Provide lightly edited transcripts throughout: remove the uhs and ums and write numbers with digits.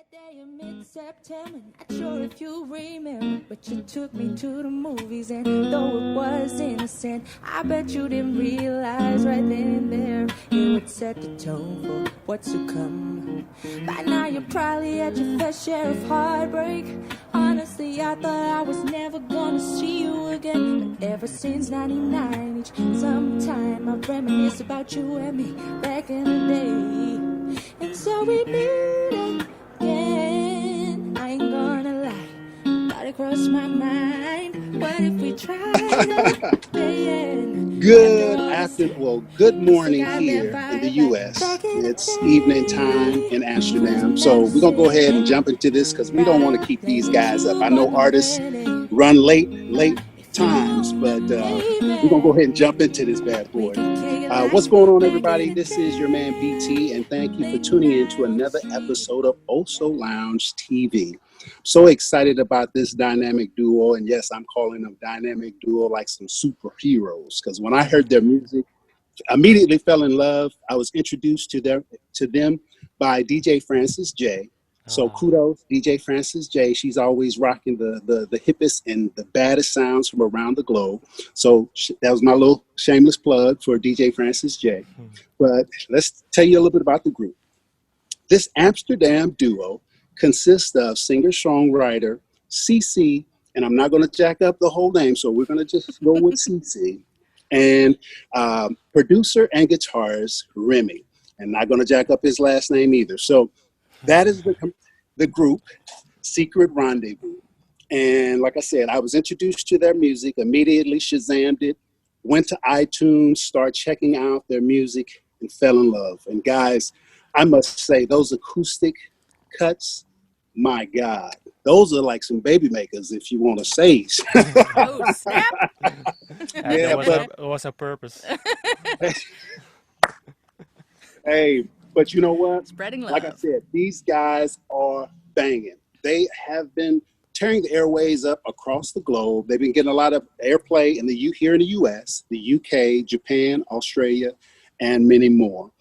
That day in mid-September, not sure if you remember, but you took me to the movies, and though it was innocent, I bet you didn't realize right then and there it would set the tone for what's to come. By now you're probably had your fair share of heartbreak. Honestly, I thought I was never gonna see you again, but ever since '99, each sometime I reminisce about you and me back in the day. And so we meet again. I ain't gonna lie, thought it crossed my mind. What if we tried again? Good morning here in the U.S. It's evening time in Amsterdam. So we're going to go ahead and jump into this because we don't want to keep these guys up. I know artists run late times, but we're going to go ahead and jump into this bad boy. What's going on, everybody? This is your man BT, and thank you for tuning in to another episode of Also Lounge TV. So excited about this dynamic duo, and yes, I'm calling them dynamic duo like some superheroes, because when I heard their music, immediately fell in love. I was introduced to them by DJ Francis J. So kudos, DJ Francis J. She's always rocking the hippest and the baddest sounds from around the globe. So that was my little shameless plug for DJ Francis J. But let's tell you a little bit about the group. This Amsterdam duo consists of singer-songwriter CC, and I'm not going to jack up the whole name, so we're going to just go with CC, and producer and guitarist Remi, and not going to jack up his last name either. So that is the group, Secret Rendezvous. And like I said, I was introduced to their music, immediately Shazammed it, went to iTunes, started checking out their music, and fell in love. And guys, I must say, those acoustic cuts, my God, those are like some baby makers, if you want to say. Oh, snap! Yeah, it was a purpose. Hey, but you know what? Spreading love. Like I said, these guys are banging. They have been tearing the airways up across the globe. They've been getting a lot of airplay here in the U.S., the UK, Japan, Australia, and many more.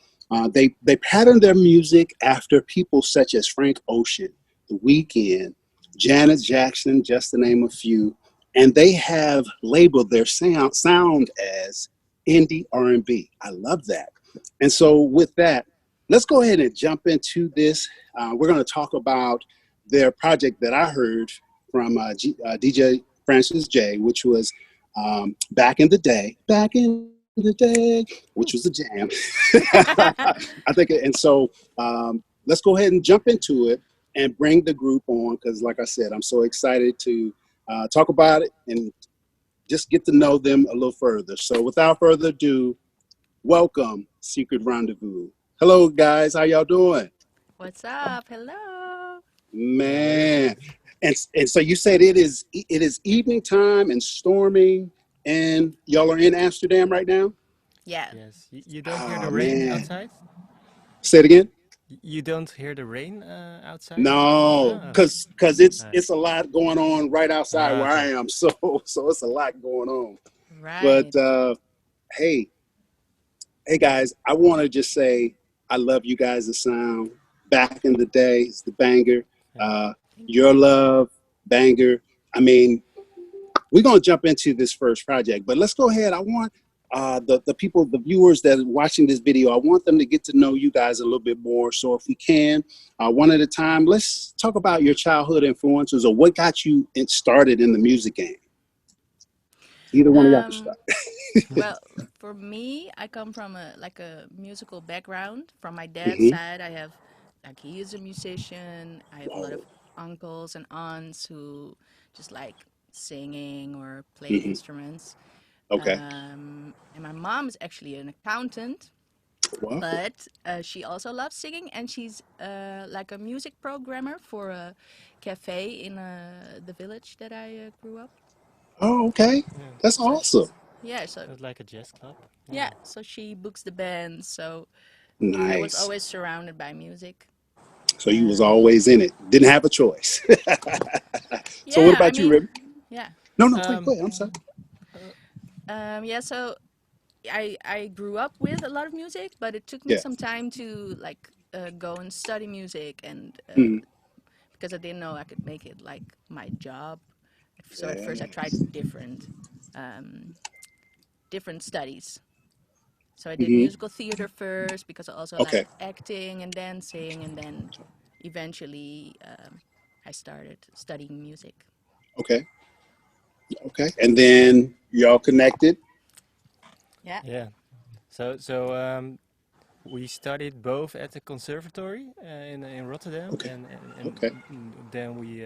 They pattern their music after people such as Frank Ocean, The Weeknd, Janet Jackson, just to name a few, and they have labeled their sound as indie R&B. I love that. And so with that, let's go ahead and jump into this. We're going to talk about their project that I heard from DJ Francis J, which was back in the day, which was a jam. I think, and so let's go ahead and jump into it and bring the group on, because like I said, I'm so excited to talk about it and just get to know them a little further. So without further ado, welcome Secret Rendezvous. Hello guys, how y'all doing? What's up? Hello. Man, and so you said it is evening time and storming, and y'all are in Amsterdam right now? Yeah. Yes. You don't hear the rain outside? Say it again. You don't hear the rain outside? No, because it's a lot going on right outside where I Okay. am. So it's a lot going on. Right. But hey guys, I want to just say I love you guys' sound. Back in the day, it's the banger. Your Love, banger. I mean, we're gonna jump into this first project, but let's go ahead. I want the people, the viewers that are watching this video, I want them to get to know you guys a little bit more. So if we can, one at a time, let's talk about your childhood influences or what got you started in the music game. Either one of y'all can start. Well, for me, I come from a musical background. From my dad's side, I have he is a musician. I have a lot of uncles and aunts who just like singing or play instruments. Okay. And my mom is actually an accountant, Wow. but she also loves singing, and she's like a music programmer for a cafe in the village that I grew up. Oh, okay. That's So awesome. yeah, so It's like a jazz club. yeah, so she books the band. So I was Nice. always surrounded by music. So you was always in it. Didn't have a choice. So what Yeah, I about you, mean, Remy? yeah, No, go ahead. I'm sorry. yeah. So I grew up with a lot of music, but it took me Yeah. some time to go and study music and because I didn't know I could make it like my job. So at first I Yeah. tried um, different studies. So I did Hmm. musical theater first because I also Okay. liked acting and dancing, and then eventually I started studying music. Okay. Okay. And then y'all connected. Yeah. Yeah. So we studied both at the conservatory in Rotterdam, Okay. and Okay. then we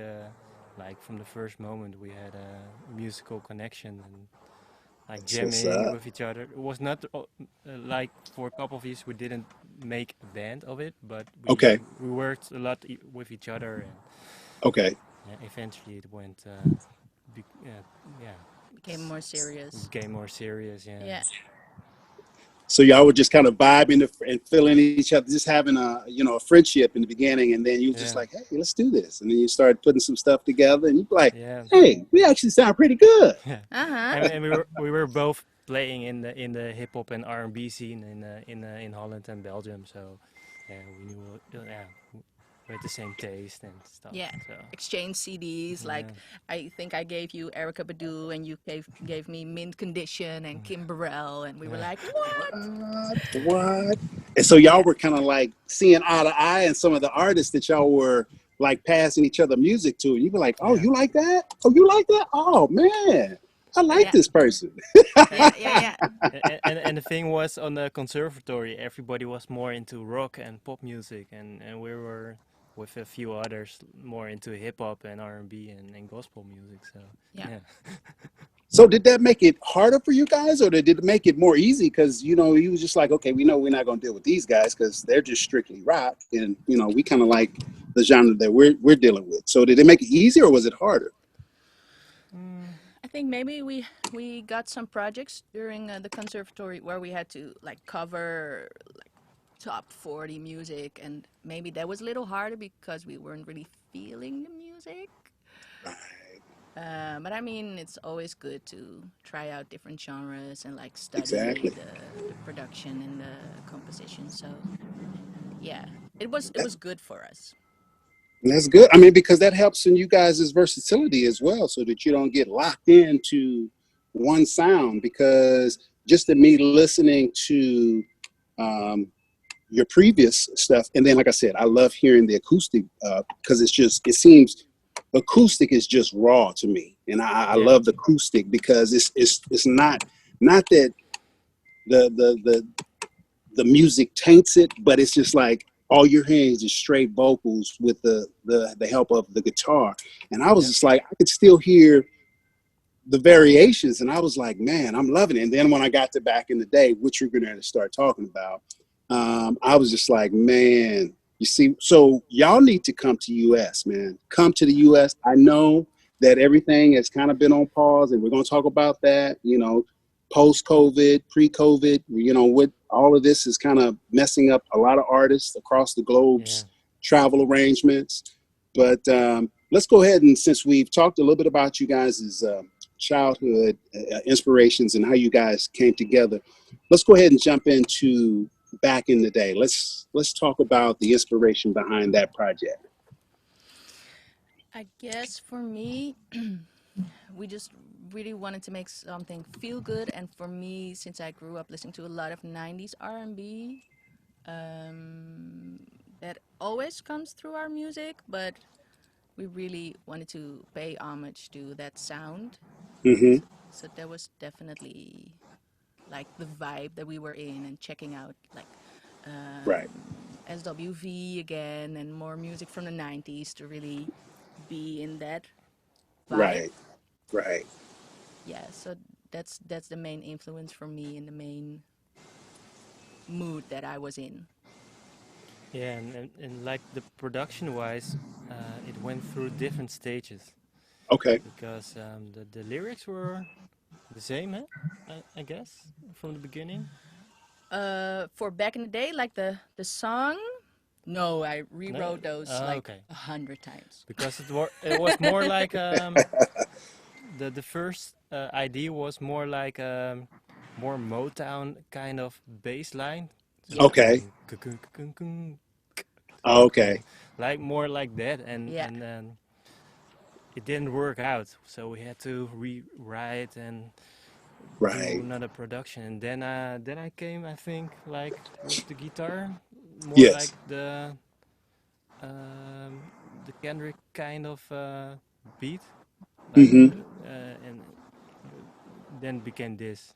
like from the first moment we had a musical connection and like That's what's jamming up. with each other. It was not like for a couple of years we didn't make a band of it, but Okay. we worked a lot with each other, and Okay. eventually it went yeah, Became more serious. became more serious. Yeah. Yeah. So y'all were just kind of vibing and feeling each other, just having a friendship in the beginning, and then you were just Yeah. like, hey, let's do this, and then you started putting some stuff together, and you're like, Yeah. hey, we actually sound pretty good. Yeah. Uh-huh. And we were both playing in the hip hop and R&B scene in Holland and Belgium, so yeah, we knew yeah, we had the same taste and stuff. Yeah. So Exchange CDs. Like, yeah. I think I gave you Erica Badu, and you gave me Mint Condition and Kim Burrell, and we were Yeah. like, what? What? And so y'all Yeah. were kind of like seeing eye to eye, and some of the artists that y'all were like passing each other music to, you were like, oh, Yeah. you like that? Oh, you like that? Oh man, I like Yeah. this person. Yeah. And, Yeah. Yeah. and the thing was on the conservatory, everybody was more into rock and pop music, and we were with a few others more into hip hop and R&B and gospel music. So Yeah. yeah. So did that make it harder for you guys, or did it make it more easy? Because you was just like, okay, we know we're not going to deal with these guys because they're just strictly rock, and we kind of like the genre that we're dealing with. So did it make it easier, or was it harder? Mm, I think maybe we got some projects during the conservatory where we had to like cover like top 40 music, and maybe that was a little harder because we weren't really feeling the music. Right. But I mean, it's always good to try out different genres and like study Exactly. the production and the composition. So yeah, it was good for us. And that's good. I mean, because that helps in you guys' versatility as well, so that you don't get locked into one sound. Because just in me listening to um, your previous stuff, and then like I said, I love hearing the acoustic because it seems acoustic is just raw to me, and I yeah. love the acoustic because it's not that the the music taints it, but it's just like all you're hearing is just straight vocals with the help of the guitar. And I was Yeah. just like, I could still hear the variations, and I was like, man, I'm loving it. And then when I got to back in the day, which we're going to start talking about, I was just like, man, you see, so y'all need to come to US, man. Come to the US. I know that everything has kind of been on pause, and we're going to talk about that, post COVID, pre COVID, what all of this is kind of messing up a lot of artists across the Yeah. globe's travel arrangements. But let's go ahead, and since we've talked a little bit about you guys' childhood inspirations and how you guys came together, let's go ahead and jump into back in the day. Let's talk about the inspiration behind that project. I guess for me, we just really wanted to make something feel good, and for me, since I grew up listening to a lot of 90s R&B, um, that always comes through our music, but we really wanted to pay homage to that sound. Mm-hmm. So that was definitely like the vibe that we were in, and checking out like Right, SWV again and more music from the 90s to really be in that vibe. right, right. Yeah, so that's the main influence for me and the main mood that I was in. Yeah, and like the production wise, it went through different stages Okay. because the lyrics were the same, huh? I guess from the beginning. For back in the day, like the song, no, I No, rewrote those like okay, 100 times. because it was more like the first idea was more like more Motown kind of bass line. So Yeah. Okay. Okay. like more like that, Yeah. and then it didn't work out, so we had to rewrite and do Right. another production. And then I came, I think, like with the guitar, more like Yes. um, the Kendrick kind of beat, like Mm-hmm. and then became this.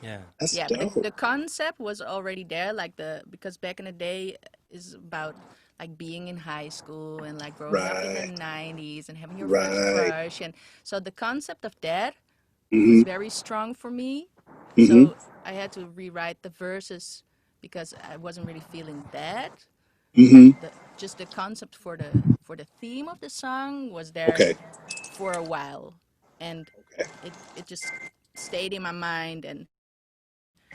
Yeah, That's Yeah, but the dope. concept was already there, like because back in the day is about like being in high school and like growing up in the Right. 90s and having your first Right. crush. And so the concept of that was Mm-hmm. very strong for me. Mm-hmm. So I had to rewrite the verses because I wasn't really feeling that. But Mm-hmm. just the concept for the theme of the song was there Okay. for a while, and Okay. it just stayed in my mind. And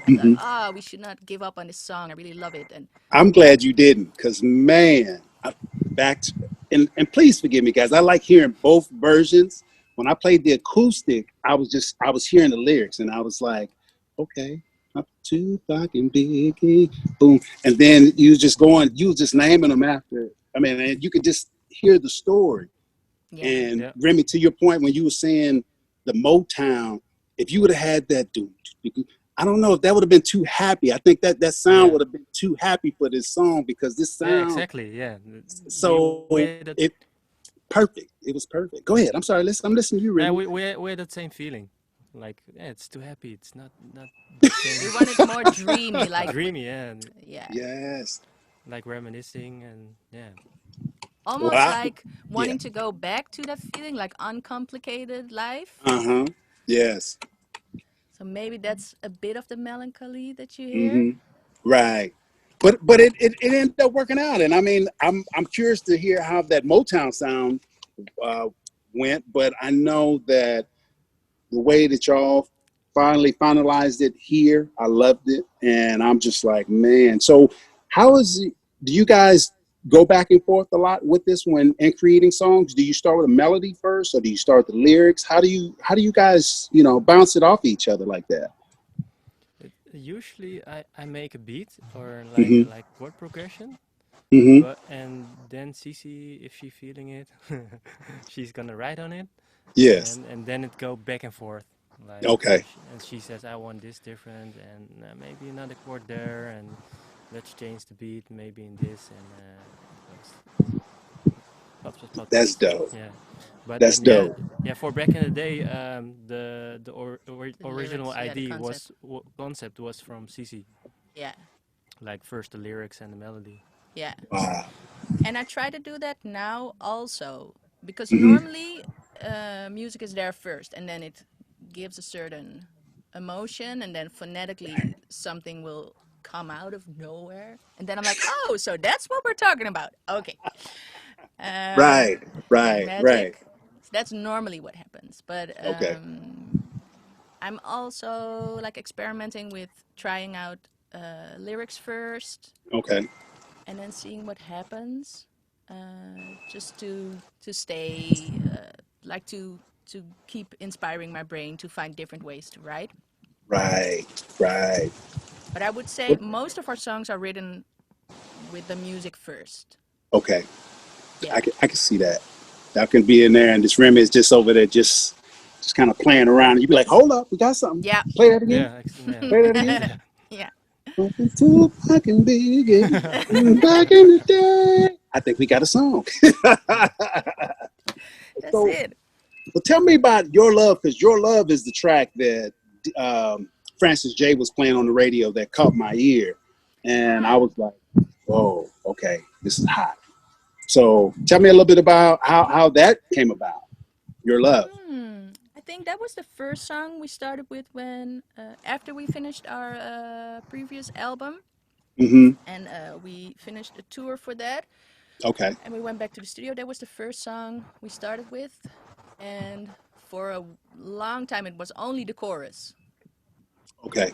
I thought, Mm-hmm. ah, we should not give up on this song. I really love it. And I'm glad you didn't, because man, back to, and please forgive me, guys. I like hearing both versions. When I played the acoustic, I was hearing the lyrics, and I was like, okay, up to fucking biggie, boom, and then you was just naming them after. I mean, and you could just hear the story. yeah, And yeah, Remy, to your point, when you were saying the Motown, if you would have had that, dude, I don't know if that would have been too happy. I think that sound yeah, would have been too happy for this song because this yeah, sound, exactly. Yeah, so we had it perfect. It was perfect. Go ahead. I'm sorry. Listen, I'm listening to you, yeah, Remy. we had that same feeling. Like, yeah, it's too happy. It's not the we same wanted more dreamy, like with dreamy. Yeah, and yeah, Yes. like reminiscing and yeah, Well, almost like yeah. wanting to go back to that feeling, like uncomplicated life. Uh huh. Yes. So maybe that's a bit of the melancholy that you hear. Mm-hmm. Right. But it ended up working out, and I mean, I'm curious to hear how that Motown sound uh, went, but I know that the way that y'all finally finalized it here, I loved it, and I'm just like, man. So, how is it? Do you guys go back and forth a lot with this when in creating songs? Do you start with a melody first, or do you start with the lyrics? How do you guys bounce it off each other like that? usually I make a beat or Mm-hmm. like chord progression, Mm-hmm. but and then Cici, if she feeling it, she's gonna write on it, Yes. and then it go back and forth. Like Okay. and she says I want this different and maybe another chord there and let's change the beat maybe in this and it goes pops pops pops That's pops. dope. Yeah, but That's and yeah dope. yeah for back in the day The original lyrics, yeah, the idea concept, was concept was from Cici, yeah, like first the lyrics and the melody. yeah. Wow. And I try to do that now also because Mm-hmm. normally music is there first and then it gives a certain emotion and then phonetically something will come out of nowhere and then I'm like, oh, so that's what we're talking about. Okay. Right. Like Right. Right. magic. So that's normally what happens. But Okay. I'm also like experimenting with trying out lyrics first Okay. and then seeing what happens, just to stay like to keep inspiring my brain to find different ways to write. Right. Right. But I would say most of our songs are written with the music first. Okay. Yeah, I can see that. That can be in there, and this Remy is just over there, just kind of playing around. And you'd be like, "Hold up, we got something. yeah, Play that again. Yeah, yeah, Play that like again." that. yeah. Something too fucking big, back in the day. I think we got a song. That's So, it. well, tell me about Your Love, because Your Love is the track that Francis J was playing on the radio that caught my ear, and I Ah, was like, "Whoa, okay, this is hot." So, tell me a little bit about how that came about. Your Love. I think that was the first song we started with when after we finished our previous album Mm-hmm. and we finished a tour for that Okay. and we went back to the studio. That was the first song we started with, and for a long time it was only the chorus. Okay.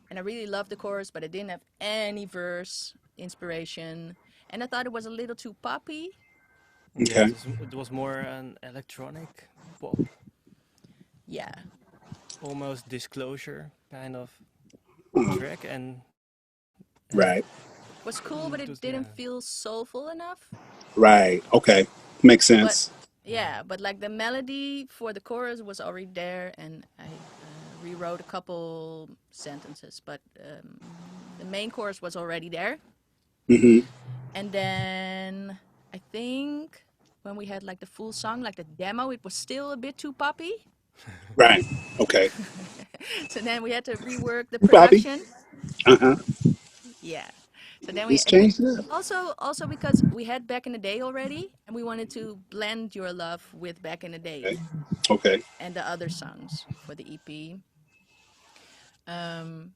And I really loved the chorus, but I didn't have any verse inspiration, and I thought it was a little too poppy. Yeah, Okay. it was more an electronic pop, Yeah, almost disclosure kind of Uh-huh. track, and Right. Was cool, but It it was didn't feel soulful enough. Right. Okay. Makes But sense. yeah, but like the melody for the chorus was already there, and I rewrote a couple sentences, but the main chorus was already there. Hmm. And then I think when we had like the full song, like the demo, it was still a bit too poppy. Right. Okay. So then we had to rework the Bobby. production. Uh-huh. Yeah. So then we Let's change it up. also because we had Back in the Day already, and we wanted to blend Your Love with Back in the Day Okay. Okay. and the other songs for the EP.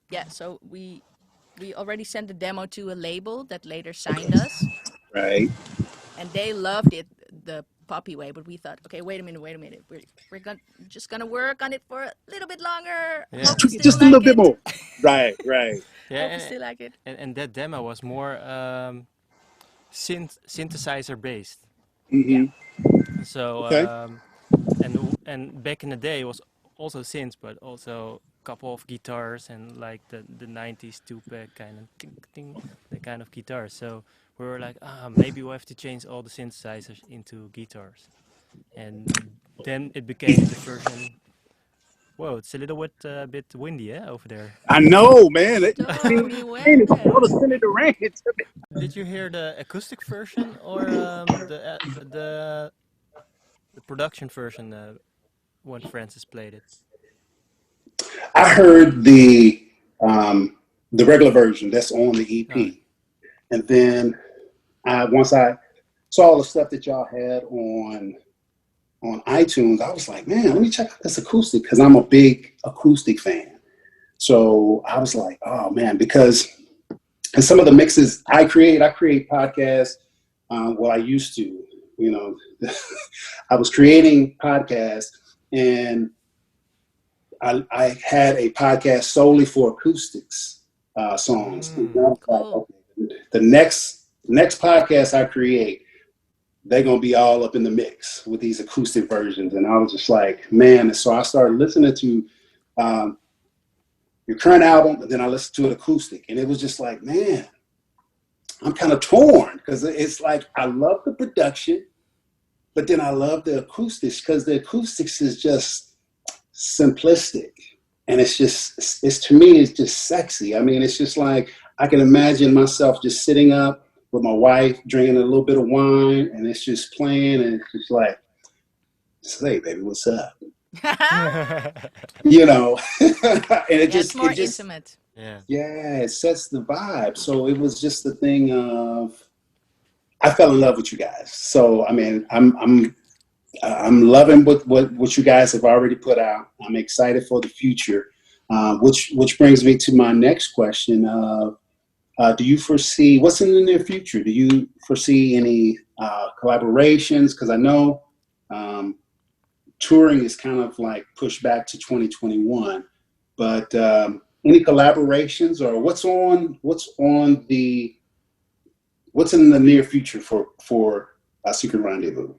Yeah, so we already sent the demo to a label that later signed us, Right. and they loved it the poppy way. But we thought, okay, wait a minute, we're just gonna work on it for a little bit longer. yeah, Hope you still Just a little like bit it. more. Right. Right. yeah, Hope you still like it. and that demo was more synthesizer based. Yeah. Hmm. So Okay. and back in the day it was also synths, but also a couple of guitars and like the 90s two-pack kind of ting, ting, the kind of guitars. So we were like, maybe we have to change all the synthesizers into guitars. And then it became the version. Whoa, it's a little bit windy, over there. I know, man. Stormy It's all the weather. Senator Ranch. Did you hear the acoustic version or the production version when Francis played it? I heard the regular version that's on the Oh, EP, and then once I saw the stuff that y'all had on iTunes, I was like, man, let me check out this acoustic because I'm a big acoustic fan. So I was like, oh man, because and some of the mixes I create podcasts. Well, I used to, you know, I was creating podcasts, and I had a podcast solely for acoustics songs. And I was like, Cool. okay, the next podcast I create, they're gonna be all up in the mix with these acoustic versions. And I was just like, man. And so I started listening to um, your current album, and then I listened to it acoustic, and it was just like, man, I'm kind of torn because it's like I love the production, but then I love the acoustics because the acoustics is just simplistic, and it's to me it's just sexy. I mean, it's just like I can imagine myself just sitting up with my wife drinking a little bit of wine, and it's just playing, and it's just like, say, baby, what's up? You know, and Yeah, it's more it just intimate. yeah. yeah, it sets the vibe. So it was just the thing of I fell in love with you guys. So I mean, I'm loving what you guys have already put out. I'm excited for the future, which brings me to my next question. Do you foresee what's in the near future? Do you foresee any collaborations? Because I know um, touring is kind of like pushed back to 2021, but any collaborations or what's in the near future for Secret Rendezvous?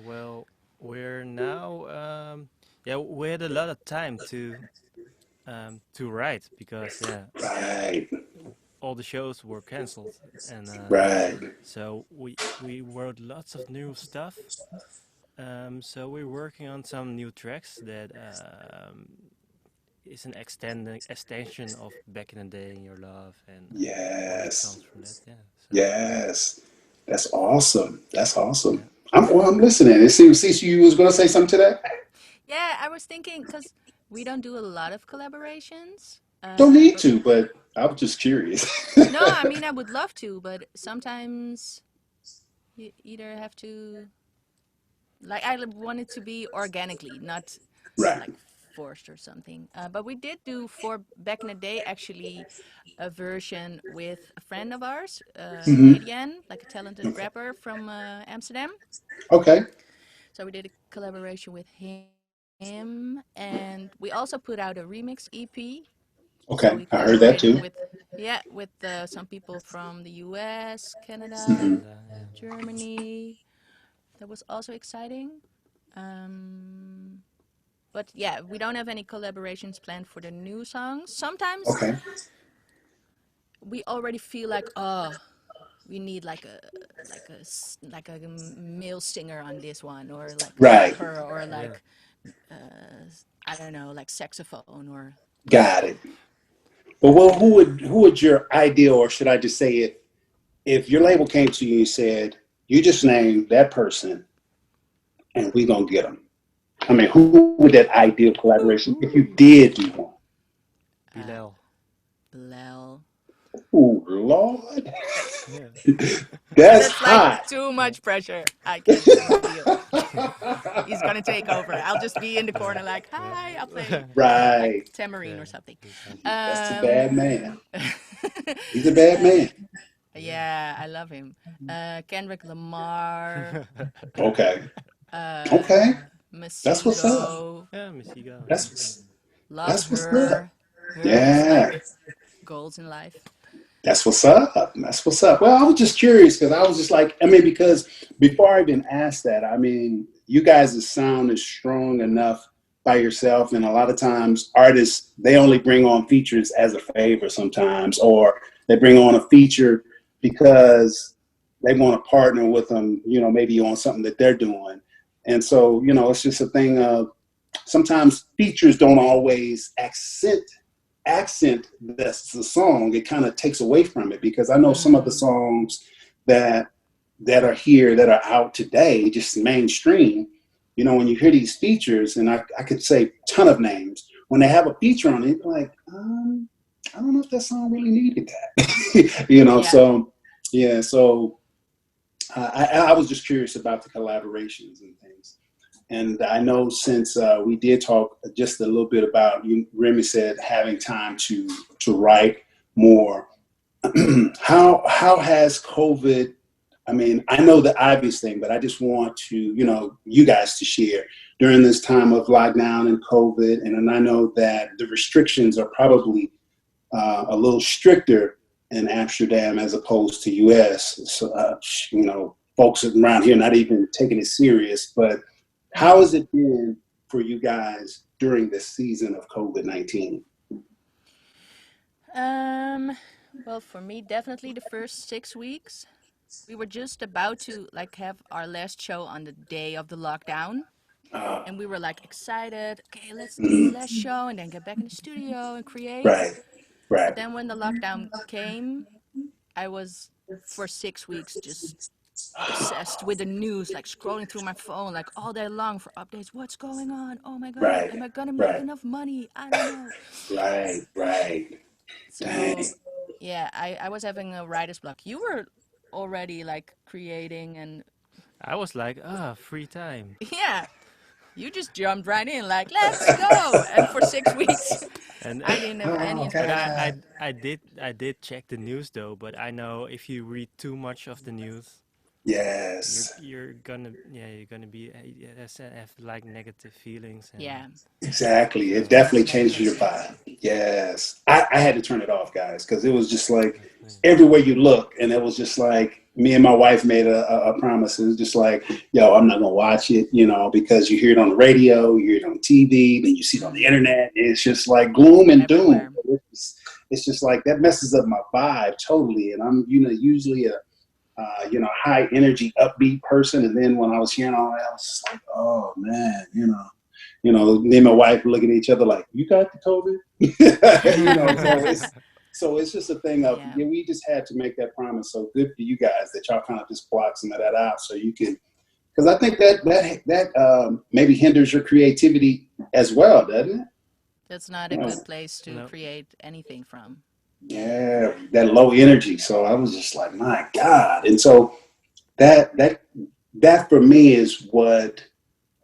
Well, we're now. Yeah, we had a lot of time to write because Right, all the shows were cancelled, and right. so we wrote lots of new stuff. So we're working on some new tracks that is an extension of Back in the Day in Your Love and all the Yes, songs from that. Yeah. So yes. That's awesome. That's awesome. yeah. I'm listening. It seems you was going to say something to that. Yeah, I was thinking because we don't do a lot of collaborations, Don't need but to, but I was just curious. no, I mean I would love to, but sometimes you either have to like I want it to be organically, not Right. like forced or something. But we did do for Back in the Day actually a version with a friend of ours, Hmm. Median, like a talented rapper from Amsterdam. Okay. So we did a collaboration with him, and we also put out a remix EP. So Okay. we I heard that collaborated too. with with some people from the U.S., Canada, Canada. Yeah. Germany. That was also exciting. Um, but yeah, we don't have any collaborations planned for the new songs. Sometimes Okay. we already feel like, oh, we need like a male singer on this one, or like a Right. rapper, or Yeah. like I don't know, like saxophone or Got it. But well, who would your ideal, or should I just say, if your label came to you and said, you just name that person and we gonna get them? I mean, who would that ideal collaboration if you ooh, did do one? uh, Bilal. Bilal. Oh Lord, Yeah. that's That's like hot. too much pressure. I can't do a deal. He's gonna take over. I'll just be in the corner like, hi, I'll play like Right. tambourine Yeah. or something. Exactly. That's a bad Um, man. He's a bad uh, man. yeah, I love him. Kendrick Lamar, Okay. uh, Okay. That's what's up. Masigo. Yeah, Michigan. That's Yeah. what's Love that's what's up. her. Her is Yeah. like goals in life. That's what's up. That's what's up. Well, I was just curious because I was just like, I mean, because before I even asked that, I mean, you guys' sound is strong enough by yourself, and a lot of times artists they only bring on features as a favor sometimes, or they bring on a feature because they want to partner with them, you know, maybe on something that they're doing, and so you know, it's just a thing of sometimes features don't always accent that's the song. It kind of takes away from it because I know some of the Mm, songs that are here that are out today, just mainstream. You know, when you hear these features, and I could say a ton of names, when they have a feature on it, like, I don't know if that song really needed that. You know, yeah. so yeah, so I was just curious about the collaborations and things. And I know since we did talk just a little bit about you, Remi said having time to write more. How has COVID? I mean, I know the obvious thing, but I just want to you guys to share during this time of lockdown and COVID. And then I know that the restrictions are probably a little stricter in Amsterdam as opposed to U.S. So folks around here not even taking it serious, but how Mm. has it been for you guys during this season of COVID-19? Um, well, for me, definitely the first 6 weeks. We were just about to like have our last show on the day of the lockdown, Uh, and we were like excited. Okay, let's do the mm, last show and then get back in the studio and create. right, But right, then when the lockdown came, I was for 6 weeks just obsessed with the news, like scrolling through my phone like all day long for updates. What's going on? Oh my God, right, am I gonna make right, enough money? I don't know. right, right. So Dang. yeah, I was having a writer's block. You were already like creating and I was like, free time. yeah, you just jumped right in like let's go. And for 6 weeks, And I didn't have any Oh but inspiration. God. I did check the news though. But I know if you read too much of the news, Yes. you're gonna be have like negative feelings and Yeah, Exactly. It a lot definitely of changes your negativity. vibe. Yes. I had to turn it off, guys, because it was just like exactly. everywhere you look, and it was just like me and my wife made a promise. It was just like, yo, I'm not gonna watch it, because you hear it on the radio, you hear it on TV, then you see it on the Mm, internet. It's just like gloom and doom. everywhere. It's just like that messes up my vibe totally. And I'm, usually a high energy, upbeat person. And then when I was hearing all that, I was just like, oh man, me and my wife looking at each other like, you got the COVID? So it's just a thing of, Yeah. yeah, we just had to make that promise. So good for you guys that y'all kind of just block some of that out so you can, because I think that maybe hinders your creativity as well, doesn't it? That's not a You know, good place to No. create anything from. yeah, that low energy. So I was just like, my God. And so that for me is what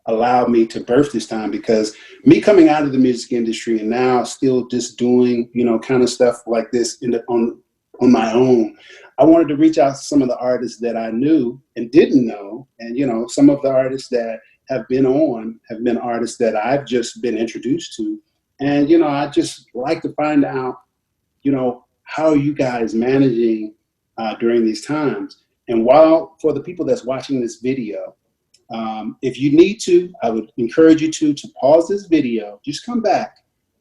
allowed me to birth this time, because me coming out of the music industry and now still just doing kind of stuff like this on my own, I wanted to reach out to some of the artists that I knew and didn't know, and some of the artists that have been artists that I've just been introduced to, and I just like to find out how you guys managing during these times. And while for the people that's watching this video, if you need to, I would encourage you to pause this video, just come back.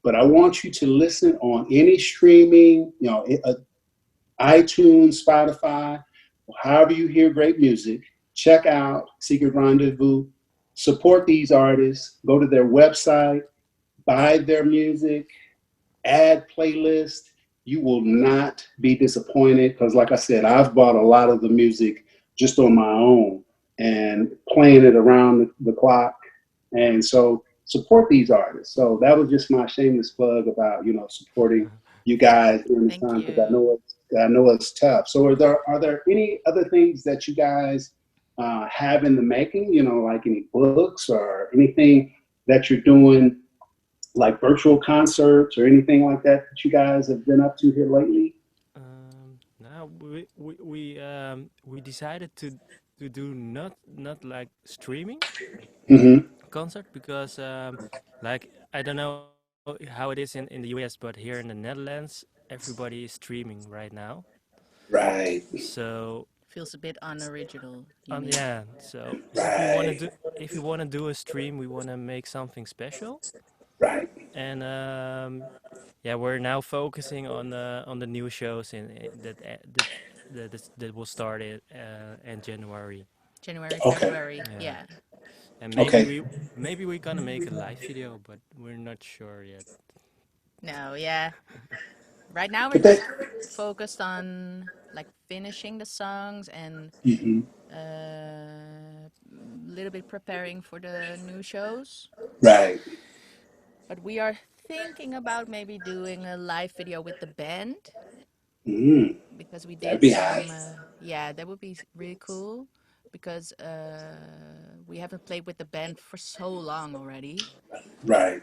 But I want you to listen on any streaming, iTunes, Spotify, however you hear great music, check out Secret Rendezvous. Support these artists. Go to their website, buy their music, add playlist. You will not be disappointed because, like I said, I've bought a lot of the music just on my own and playing it around the clock. And so support these artists. So that was just my shameless plug about, supporting you guys during this Thank time because you. I know it's tough. So are there any other things that you guys have in the making? Like any books or anything that you're doing, like virtual concerts or anything like that you guys have been up to here lately? Now we decided to do not like streaming Mm-hmm. concert because like I don't know how it is in the US, but here in the Netherlands everybody is streaming right now. Right. So Feels a bit unoriginal, you mean? yeah, so Right. if we want to do a stream, we want to make something special, Right. and yeah, we're now focusing on the new shows that will start in January. January, Okay. February. Yeah, Yeah. and Okay. maybe we're gonna make a live video, but we're not sure yet. No, yeah. Right now we're But that. just focused on like finishing the songs and Hmm. a little bit preparing for the new shows. Right. But we are thinking about maybe doing a live video with the band Mm. because we That'd did be high. some. Yeah, that would be really cool because we haven't played with the band for so long already. Right.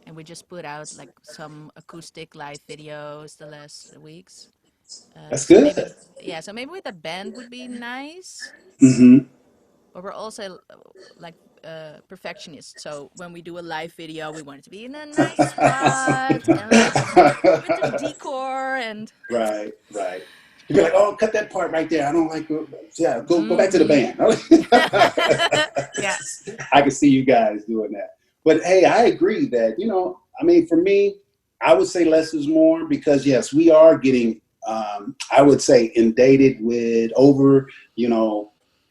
And we just put out like some acoustic live videos the last weeks. That's So good. maybe, yeah, so maybe with a band would be nice. Hmm. But we're also like perfectionists. So when we do a live video, we want it to be in a nice spot and like with the decor and. Right. Right. You'd be like, oh, cut that part right there. I don't like it. Yeah, go back to the Mm-hmm. band. Yeah. I can see you guys doing that. But hey, I agree that, I mean, for me, I would say less is more because, yes, we are getting, I would say, inundated with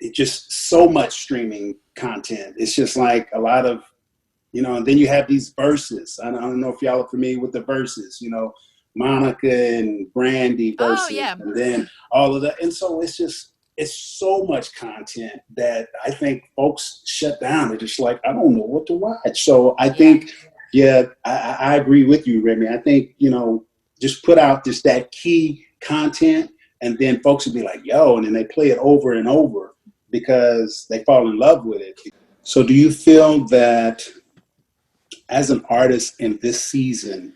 it just so much streaming content. It's just like a lot of, and then you have these verses. I don't know if y'all are familiar with the verses, Monica and Brandy Oh verses, yeah. and then all of that. And so it's so much content that I think folks shut down. They're just like, I don't know what to watch. So I Yeah. think, yeah, I agree with you, Remy. I think, just put out just that key content and then folks will be like, yo, and then they play it over and over because they fall in love with it. So do you feel that as an artist in this season,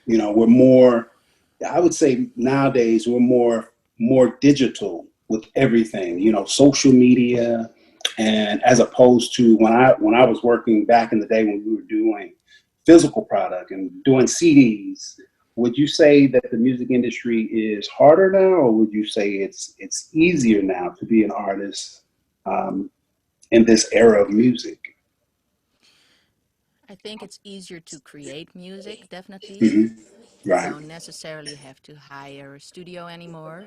we're more, I would say nowadays we're more digital with everything, social media, and as opposed to when I was working back in the day when we were doing physical product and doing CDs. Would you say that the music industry is harder now, or would you say it's easier now to be an artist in this era of music? I think it's easier to create music, definitely. Hmm. You Right. don't necessarily have to hire a studio anymore.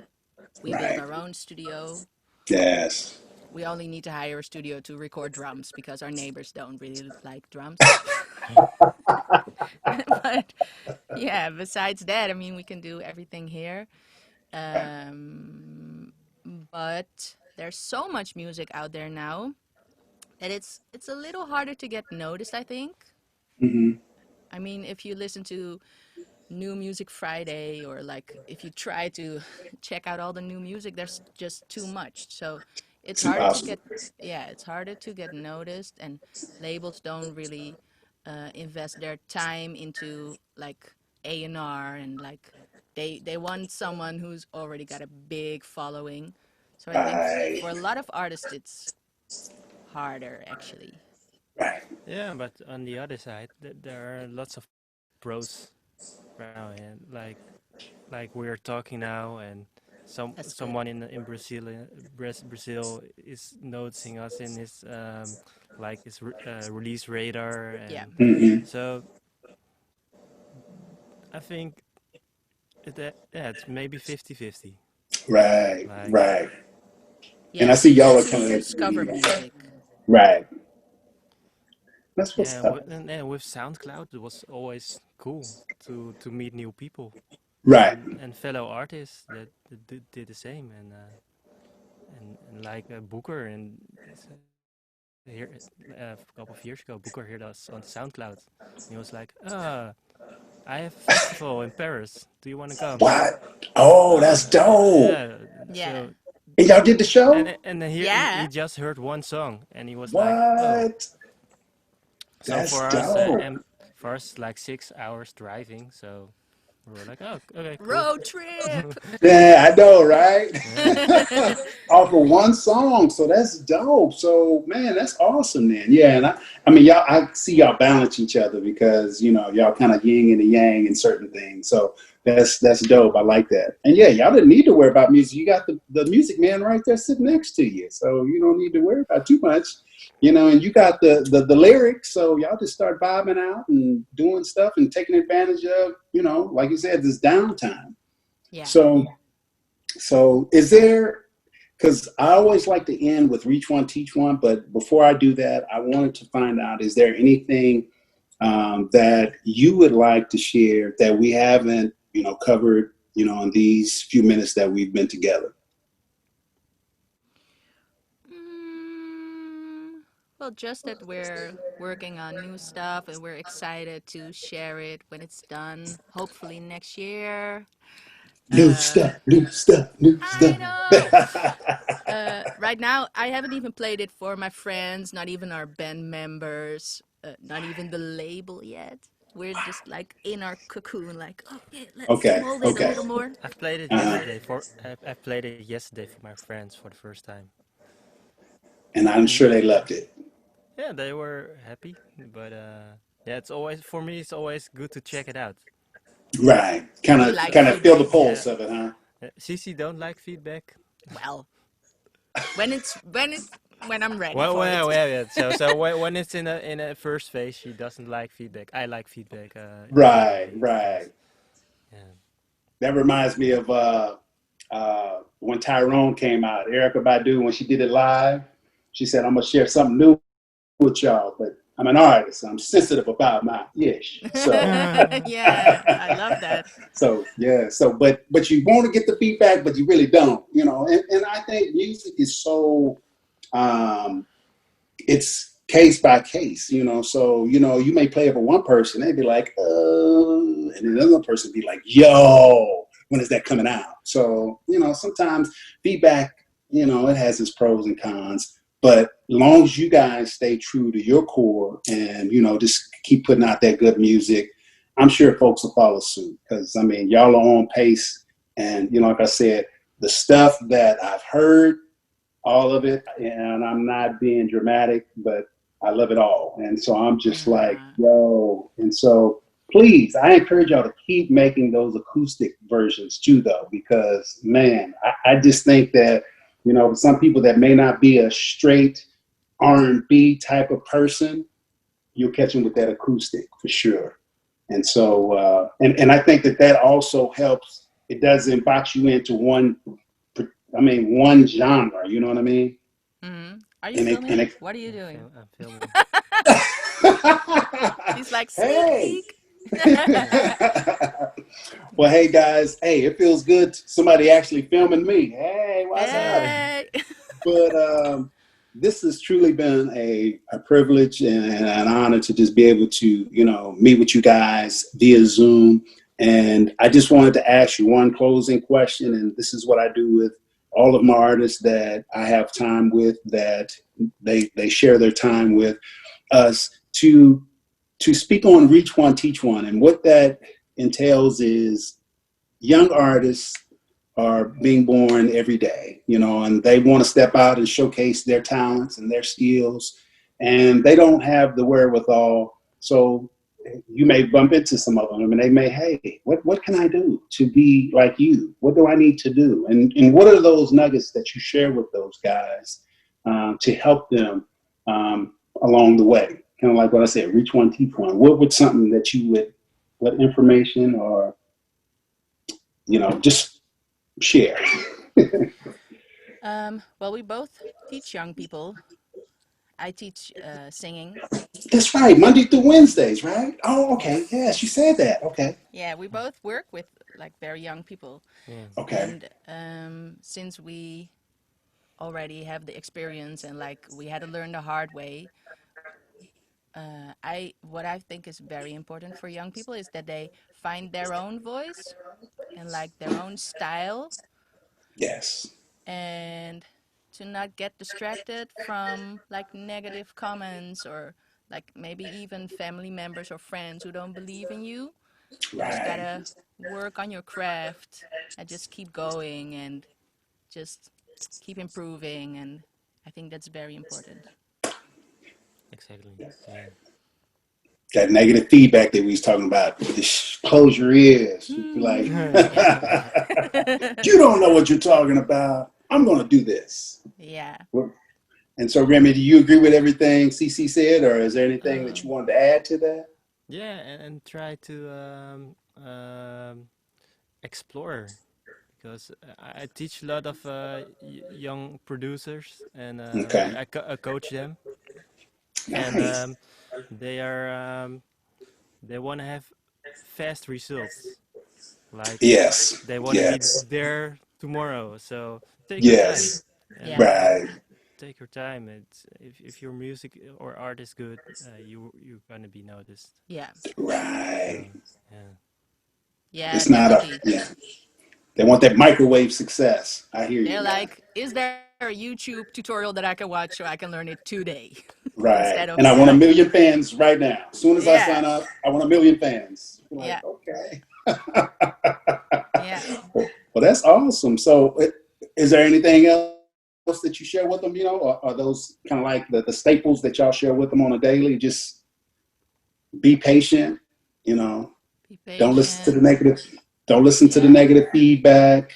We build Right. our own studio. Yes. We only need to hire a studio to record drums because our neighbors don't really like drums. But yeah, besides that, I mean, we can do everything here. Um, but there's so much music out there now that it's a little harder to get noticed, I think. Hmm. I mean, if you listen to New Music Friday or like if you try to check out all the new music, there's just too much. So it's It's harder to impossible. get, yeah, it's harder to get noticed, and labels don't really invest their time into like A&R and like they want someone who's already got a big following. So I think Right. for a lot of artists it's harder actually. Right. Yeah, but on the other side, there are lots of pros now, and like we're talking now, and That's good. someone in Brazil Brazil is noticing us in his like his release radar, Yeah. and Hmm. so I think It's maybe 50-50. Right, Like, right. And Yeah, I see y'all are to kind of discover music. right. That's yeah, what's up. and with SoundCloud, it was always cool to meet new people Right. and fellow artists that did the same, and like Booker and here a couple of years ago, Booker heard us on SoundCloud. And he was like, I have a festival in Paris. Do you want to come? What? Oh, Oh, that's dope. yeah. Yeah. So And y'all did the show? and then he Yeah. just heard one song and he was like, oh. What? So That's for us, dope. and for us, like 6 hours driving. So we were like, oh, okay, cool. Road trip. Yeah, I know, right? Yeah. Off of one song. So that's dope. So man, that's awesome then. Yeah, and I mean y'all I see y'all balance each other because y'all kind of yin and yang in certain things. So that's dope. I like that. And yeah, y'all didn't need to worry about music. You got the music man right there sitting next to you. So you don't need to worry about too much. And you got the lyrics, so y'all just start vibing out and doing stuff and taking advantage of, like you said, this downtime. Yeah. So is there, because I always like to end with reach one, teach one, but before I do that, I wanted to find out, is there anything that you would like to share that we haven't, covered, in these few minutes that we've been together? Mm, well, just that we're working on new stuff and we're excited to share it when it's done, hopefully next year. New Uh, stuff, new stuff, new I stuff. know. Right now, I haven't even played it for my friends, not even our band members, not even the label yet. We're just like in our cocoon, like, okay, let's Okay, mold it a okay. little more. I've played it Uh-huh. yesterday I played it yesterday for my friends for the first time, And I'm and sure they loved it. yeah, they were happy. But yeah, it's always for me. It's always good to check it out. Right. Kind You of like kind of feel the feedback? Yeah, pulse of it, huh? Cici don't like feedback. Well, when I'm ready Well, for it. well, yeah. So when it's in a first phase, she doesn't like feedback. I like feedback Right, immediately right. because yeah. That reminds me of when Tyrone came out, Erica Badu, when she did it live. She said, "I'm gonna share something new with y'all, but I'm an artist. I'm sensitive about my ish." So, Yeah, I love that. so yeah. So, but you want to get the feedback, but you really don't. And I think music is so. It's case by case, So, you may play it for one person, they'd be like, and another person be like, yo, when is that coming out? So, sometimes feedback, it has its pros and cons. But as long as you guys stay true to your core and, just keep putting out that good music, I'm sure folks will follow suit. Because, I mean, y'all are on pace. And, like I said, the stuff that I've heard, all of it, and I'm not being dramatic, but I love it all. And so I'm just like, Uh, yo. And so please, I encourage y'all to keep making those acoustic versions too, though, because man, I just think that, some people that may not be a straight R&B type of person, you'll catch them with that acoustic for sure. And so, and I think that also helps. It doesn't box you into one genre, you know what I mean? are you And filming me? it What are you doing? I'm filming. He's like, sneak hey. peek. Well, hey guys, hey, it feels good. Somebody actually filming me. Hey, what's up? Hey. But this has truly been a privilege and an honor to just be able to, meet with you guys via Zoom. And I just wanted to ask you one closing question. And this is what I do with all of my artists that I have time with, that they share their time with us to speak on Reach One, Teach One. And what that entails is young artists are being born every day, and they want to step out and showcase their talents and their skills, and they don't have the wherewithal. So you may bump into some of them and they may, hey, what can I do to be like you? What do I need to do? And what are those nuggets that you share with those guys to help them along the way? Kind of like what I said, reach one, teach one. What would something that you would, what information or Just share. Well, we both teach young people. I teach singing. That's right. Monday through Wednesdays, right? Oh, okay. Yes. Yeah, she said that. Okay. Yeah, we both work with like very young people. Yeah. Okay. And since we already have the experience and like we had to learn the hard way, I what I think is very important for young people is that they find their own voice and like their own style, Yes. and to not get distracted from like negative comments or like maybe even family members or friends who don't believe in you. You just Right. gotta work on your craft and just keep going and just keep improving, and I think that's very important. Exactly. Yeah. That negative feedback that we was talking about. Just close your ears. Like, Yeah. you don't know what you're talking about. I'm going to do this. Yeah. And so, Remy, do you agree with everything CC said, or is there anything that you wanted to add to that? Yeah, and try to explore, because I teach a lot of young producers, and Okay. I coach them, and Nice. they are they want to have fast results. Like Yes. they want to be Yes. there tomorrow. So take your time, Yes. and Yeah. Right. take your time. It's if your music or art is good, you're gonna be noticed. Yeah. So Right. yeah, Yeah, It's not a, definitely. yeah. They want that microwave success. I hear you, They're man. like, is there a YouTube tutorial that I can watch so I can learn it today? Instead Right. of And I want a like, million fans right now. As soon as I yeah, sign up, I want a million fans. I'm like, yeah, okay. yeah. Well, that's awesome. So, is there anything else that you share with them? Or are those kind of like the staples that y'all share with them on a daily? Just be patient. You know, Be don't listen to the patient. negative. Don't listen to the Yeah. negative feedback.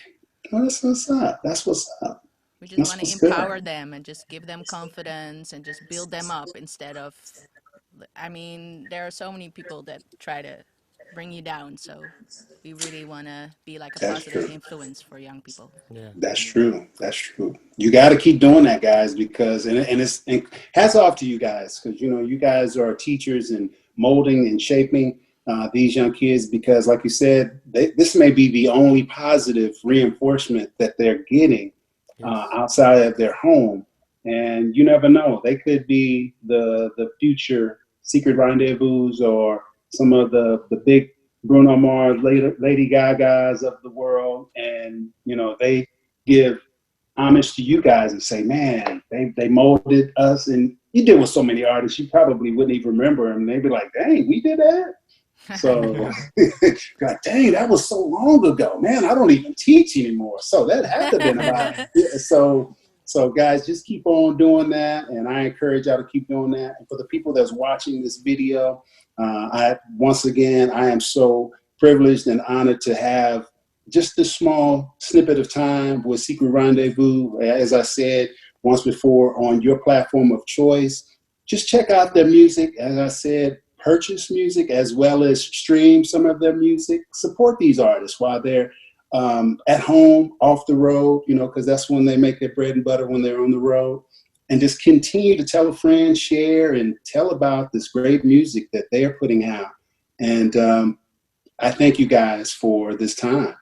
Oh, that's what's up. That's what's up. We just That's want to what's good. empower them and just give them confidence and just build them up instead of, I mean, there are so many people that try to bring you down. So we really want to be like a That's positive true. influence for young people. yeah, That's true. That's true. You got to keep doing that, guys, because and hats off to you guys, because you guys are teachers and molding and shaping these young kids. Because, like you said, this may be the only positive reinforcement that they're getting yes, outside of their home, and you never know, they could be the future Secret Rendezvous or some of the big Bruno Mars, Lady Gaga's of the world, and they give homage to you guys and say, man, they molded us, and you did with so many artists, you probably wouldn't even remember them. They'd be like, dang, we did that. So, like, dang, that was so long ago, man. I don't even teach anymore. So that had to have been about. Yeah, so guys, just keep on doing that, and I encourage y'all to keep doing that. And for the people that's watching this video, I am so privileged and honored to have just this small snippet of time with Secret Rendezvous. As I said once before, on your platform of choice, just check out their music. As I said, purchase music as well as stream some of their music. Support these artists while they're at home, off the road, because that's when they make their bread and butter, when they're on the road. And just continue to tell a friend, share, and tell about this great music that they are putting out. And I thank you guys for this time.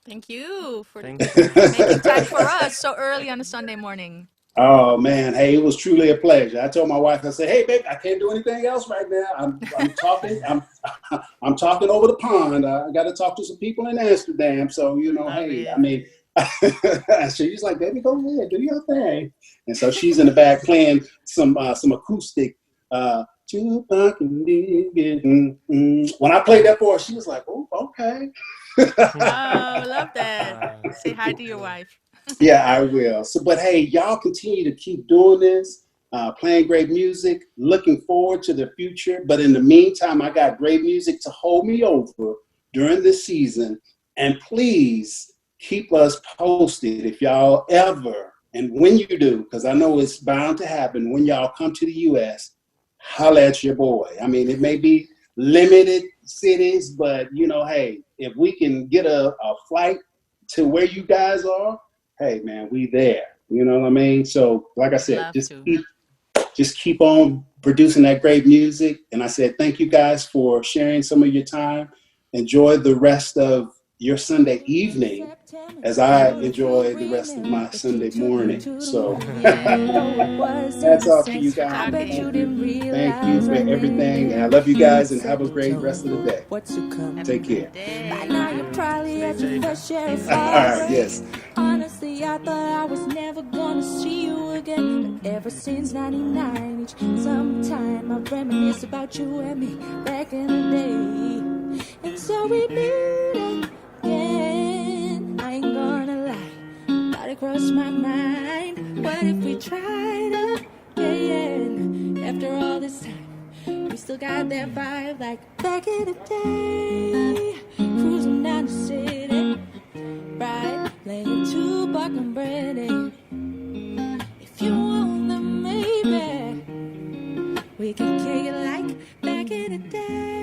Thank you for thanks so much. making time for us so early on a Sunday morning. Oh man, hey, it was truly a pleasure. I told my wife, I said, "Hey, babe, I can't do anything else right now. I'm talking. I'm talking over the pond. I got to talk to some people in Amsterdam. So Love hey, I it. mean." She's like, "Baby, go ahead, do your thing." And so she's in the back playing some acoustic. Jukebox and when I played that for her, she was like, "Oh, okay." Oh, love that. uh, Say hi to your wife. Yeah, I will. So, but hey, y'all continue to keep doing this, playing great music. Looking forward to the future. But in the meantime, I got great music to hold me over during this season. And please keep us posted if y'all ever, and when you do, because I know it's bound to happen, when y'all come to the U.S., holla at your boy. I mean, it may be limited cities, but you know, hey, if we can get a flight to where you guys are, hey man, we there. You know what I mean? So like I Would said, love to. just keep on producing that great music. And I said, thank you guys for sharing some of your time. Enjoy the rest of your Sunday evening as I enjoy the rest of my Sunday morning. So that's all for you guys. Thank you for everything. And I love you guys and have a great rest of the day. Take care. By now you're probably at your fair share of All right, yes. Honestly, I thought I was never gonna see you again. But ever since 99, each sometime I reminisce about you and me back in the day. And so we meet again. I ain't gonna lie, thought it crossed my mind. What if we tried again? After all this time, we still got that vibe like back in the day. Cruising down the city, right, playing Tupac and Brandy. If you want them, maybe we can kick it like back in the day.